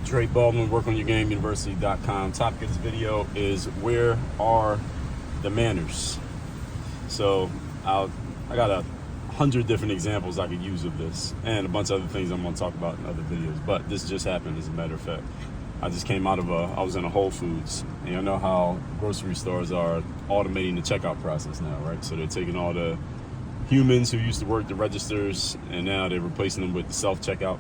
Dre Baldwin, workonyourgameuniversity.com. Topic of this video is where are the manners? So I got 100 different examples I could use of this and a bunch of other things I'm going to talk about in other videos. But this just happened, as a matter of fact. I just came out of I was in a Whole Foods, and you know how grocery stores are automating the checkout process now, right? So they're taking all the humans who used to work the registers, and now they're replacing them with the self-checkout.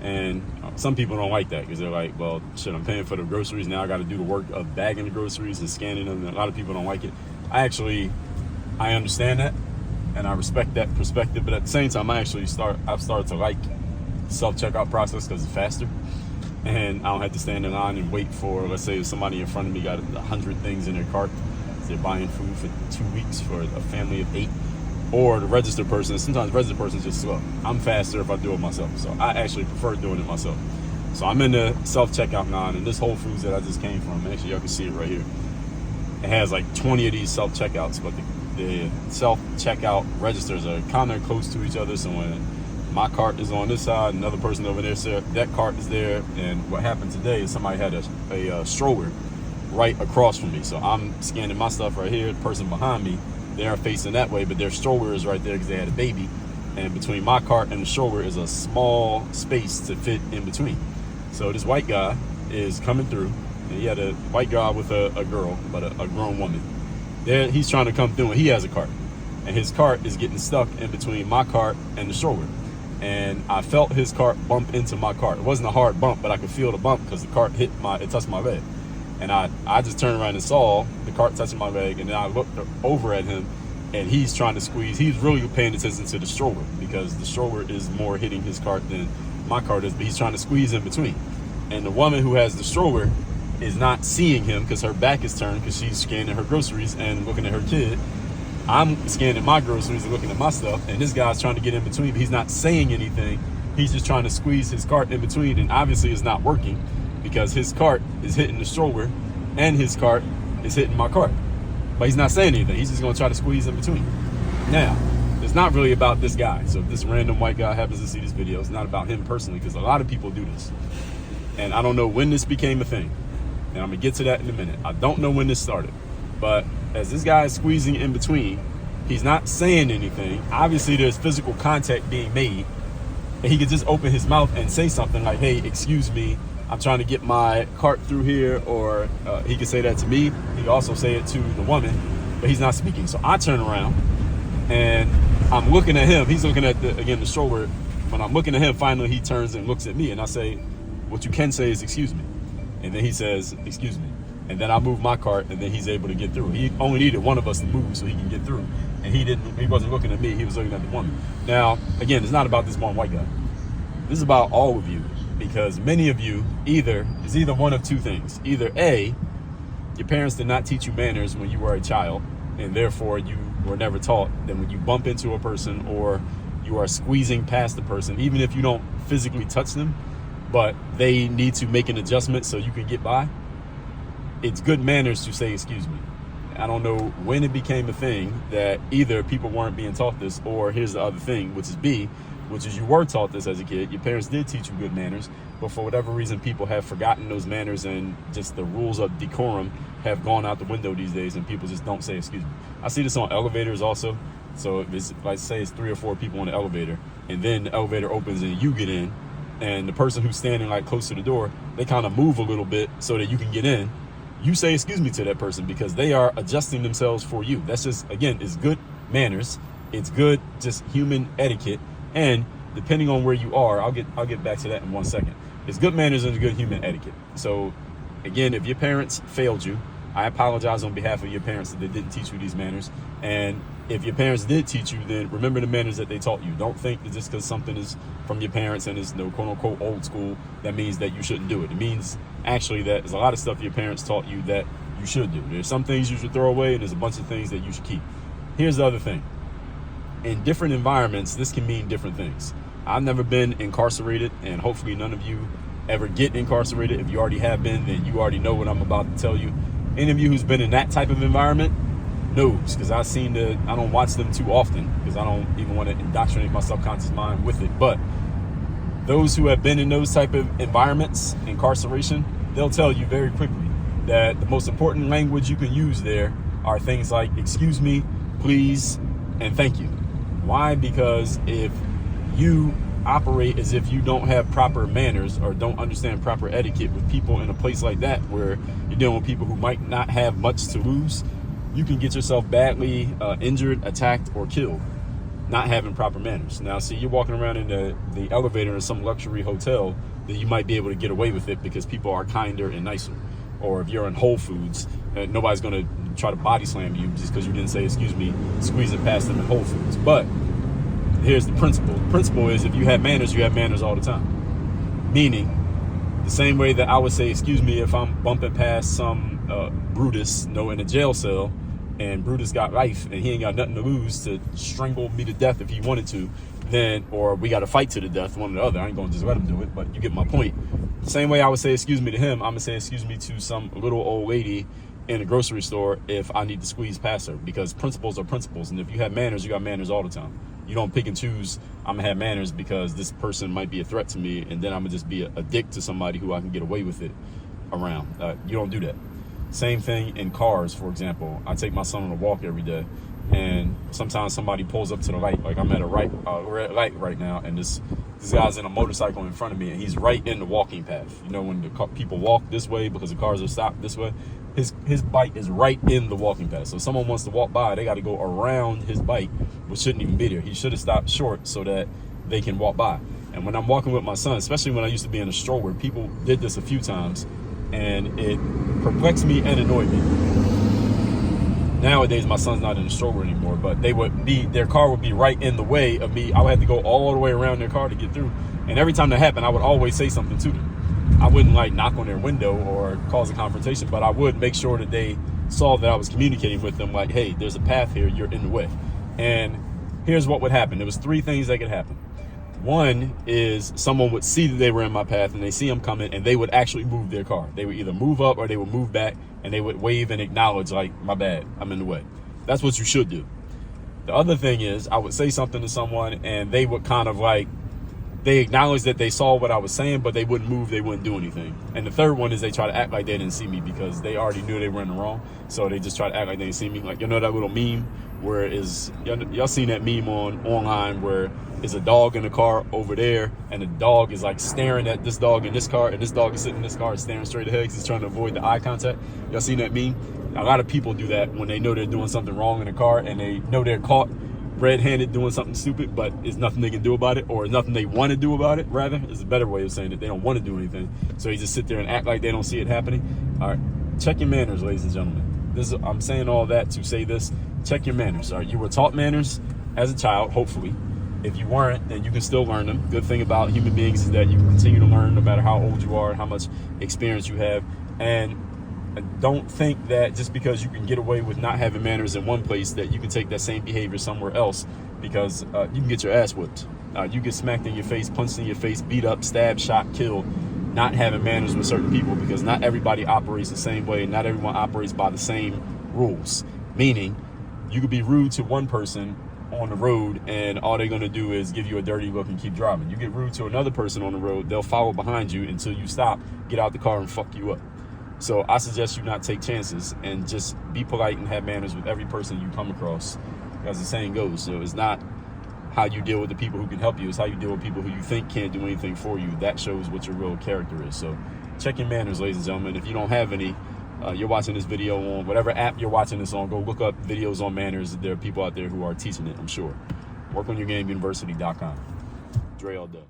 And some people don't like that because they're like, well, shit, I'm paying for the groceries. Now I got to do the work of bagging the groceries and scanning them. And a lot of people don't like it. I understand that, and I respect that perspective. But at the same time, I've started to like the self-checkout process because it's faster. And I don't have to stand in line and wait for, let's say, if somebody in front of me got 100 things in their cart. They're buying food for 2 weeks for a family of 8. Or the register person. Sometimes the register person is just slow. I'm faster if I do it myself. So I actually prefer doing it myself. So I'm in the self-checkout line, and this Whole Foods that I just came from, actually y'all can see it right here. It has like 20 of these self-checkouts, but the self-checkout registers are kind of close to each other. So when my cart is on this side, another person over there, so that cart is there. And what happened today is somebody had a stroller right across from me. So I'm scanning my stuff right here. The person behind me, they are facing that way, but their stroller is right there because they had a baby. And between my cart and the stroller is a small space to fit in between. So this white guy is coming through, and he had a white guy with a girl, but a grown woman. There, he's trying to come through, and he has a cart. And his cart is getting stuck in between my cart and the stroller. And I felt his cart bump into my cart. It wasn't a hard bump, but I could feel the bump because the cart touched my leg. And I just turned around and saw the cart touching my leg, and then I looked over at him, and he's trying to squeeze. He's really paying attention to the stroller because the stroller is more hitting his cart than my cart is, but he's trying to squeeze in between. And the woman who has the stroller is not seeing him because her back is turned because she's scanning her groceries and looking at her kid. I'm scanning my groceries and looking at my stuff, and this guy's trying to get in between, but he's not saying anything. He's just trying to squeeze his cart in between, and obviously it's not working because his cart is hitting the stroller and his cart is hitting my cart. But he's not saying anything. He's just going to try to squeeze in between. Now, it's not really about this guy. So if this random white guy happens to see this video, it's not about him personally, because a lot of people do this. And I don't know when this became a thing. And I'm going to get to that in a minute. I don't know when this started. But as this guy is squeezing in between, he's not saying anything. Obviously, there's physical contact being made. And he could just open his mouth and say something like, hey, excuse me, I'm trying to get my cart through here, or he could say that to me. He could also say it to the woman, but he's not speaking. So I turn around and I'm looking at him. He's looking at the stroller. When I'm looking at him, finally he turns and looks at me, and I say, what you can say is excuse me. And then he says, excuse me. And then I move my cart, and then he's able to get through. He only needed one of us to move so he can get through. And he wasn't looking at me, he was looking at the woman. Now, again, it's not about this one white guy. This is about all of you. Because many of you is either one of two things. Either A, your parents did not teach you manners when you were a child, and therefore you were never taught that when you bump into a person or you are squeezing past the person, even if you don't physically touch them, but they need to make an adjustment so you can get by, it's good manners to say excuse me. I don't know when it became a thing that either people weren't being taught this, or here's the other thing, which is B, which is you were taught this as a kid. Your parents did teach you good manners, but for whatever reason, people have forgotten those manners, and just the rules of decorum have gone out the window these days, and people just don't say excuse me. I see this on elevators also. So if it's, like, say it's 3 or 4 people on the elevator, and then the elevator opens and you get in, and the person who's standing like close to the door, they kind of move a little bit so that you can get in. You say excuse me to that person because they are adjusting themselves for you. That's just, again, it's good manners. It's good just human etiquette. And depending on where you are, I'll get back to that in 1 second. It's good manners and good human etiquette. So again, if your parents failed you, I apologize on behalf of your parents that they didn't teach you these manners. And if your parents did teach you, then remember the manners that they taught you. Don't think that just because something is from your parents and is no quote unquote old school, that means that you shouldn't do it. It means actually that there's a lot of stuff your parents taught you that you should do. There's some things you should throw away, and there's a bunch of things that you should keep. Here's the other thing. In different environments, this can mean different things. I've never been incarcerated, and hopefully none of you ever get incarcerated. If you already have been, then you already know what I'm about to tell you. Any of you who's been in that type of environment knows, because I don't watch them too often because I don't even want to indoctrinate my subconscious mind with it. But those who have been in those type of environments, incarceration, they'll tell you very quickly that the most important language you can use there are things like excuse me, please, and thank you. Why? Because if you operate as if you don't have proper manners or don't understand proper etiquette with people in a place like that where you're dealing with people who might not have much to lose, you can get yourself badly injured, attacked, or killed not having proper manners. Now, see, you're walking around in the elevator in some luxury hotel, that you might be able to get away with it because people are kinder and nicer. Or if you're in Whole Foods, nobody's going to try to body slam you just because you didn't say excuse me, squeeze it past them in Whole Foods. But here's the principle. The principle is if you have manners all the time. Meaning, the same way that I would say excuse me if I'm bumping past some Brutus, in a jail cell, and Brutus got life and he ain't got nothing to lose to strangle me to death if he wanted to, then, or we got to fight to the death, one or the other. I ain't going to just let him do it, but you get my point. Same way I would say excuse me to him, I'm going to say excuse me to some little old lady in a grocery store if I need to squeeze past her, because principles are principles. And if you have manners, you got manners all the time. You don't pick and choose, I'm going to have manners because this person might be a threat to me, and then I'm going to just be a dick to somebody who I can get away with it around. You don't do that. Same thing in cars, for example. I take my son on a walk every day, and sometimes somebody pulls up to the light. Like I'm at a red light right now, and this guy's in a motorcycle in front of me, and he's right in the walking path. You know, when the people walk this way because the cars are stopped this way, his bike is right in the walking path. So if someone wants to walk by, they got to go around his bike, which shouldn't even be there. He should have stopped short so that they can walk by. And when I'm walking with my son, especially when I used to be in a stroller, people did this a few times, and it perplexed me and annoyed me. Nowadays, my son's not in a stroller anymore, but their car would be right in the way of me. I would have to go all the way around their car to get through. And every time that happened, I would always say something to them. I wouldn't knock on their window or cause a confrontation, but I would make sure that they saw that I was communicating with them like, hey, there's a path here, you're in the way. And here's what would happen. There was 3 things that could happen. One is someone would see that they were in my path and they see them coming, and they would actually move their car. They would either move up or they would move back, and they would wave and acknowledge like, my bad, I'm in the way. That's what you should do. The other thing is I would say something to someone and they would kind of they acknowledge that they saw what I was saying, but they wouldn't move, they wouldn't do anything. And the third one is they try to act like they didn't see me because they already knew they were in the wrong. So they just try to act like they didn't see me. Like, that little meme where y'all seen that meme online where is a dog in the car over there, and the dog is staring at this dog in this car, and this dog is sitting in this car staring straight ahead because he's trying to avoid the eye contact. Y'all seen that meme? A lot of people do that when they know they're doing something wrong in the car and they know they're caught red-handed doing something stupid, but there's nothing they can do about it, or nothing they want to do about it, rather, is a better way of saying it. They don't want to do anything, so you just sit there and act like they don't see it happening. All right, check your manners, ladies and gentlemen. I'm saying all that to say this. Check your manners. All right, you were taught manners as a child, hopefully. If you weren't, then you can still learn them. Good thing about human beings is that you can continue to learn no matter how old you are, how much experience you have. And don't think that just because you can get away with not having manners in one place that you can take that same behavior somewhere else, because you can get your ass whipped. You get smacked in your face, punched in your face, beat up, stabbed, shot, killed, not having manners with certain people, because not everybody operates the same way. Not everyone operates by the same rules. Meaning, you could be rude to one person on the road and all they're going to do is give you a dirty look and keep driving. You get rude to another person on the road, they'll follow behind you until you stop, get out the car, and fuck you up. So I suggest you not take chances and just be polite and have manners with every person you come across, as the saying goes. So it's not how you deal with the people who can help you, it's how you deal with people who you think can't do anything for you. That shows what your real character is. So check your manners, ladies and gentlemen. If you don't have any, you're watching this video on whatever app you're watching this on, go look up videos on manners. There are people out there who are teaching it, I'm sure. WorkOnYourGameUniversity.com. Dre all day.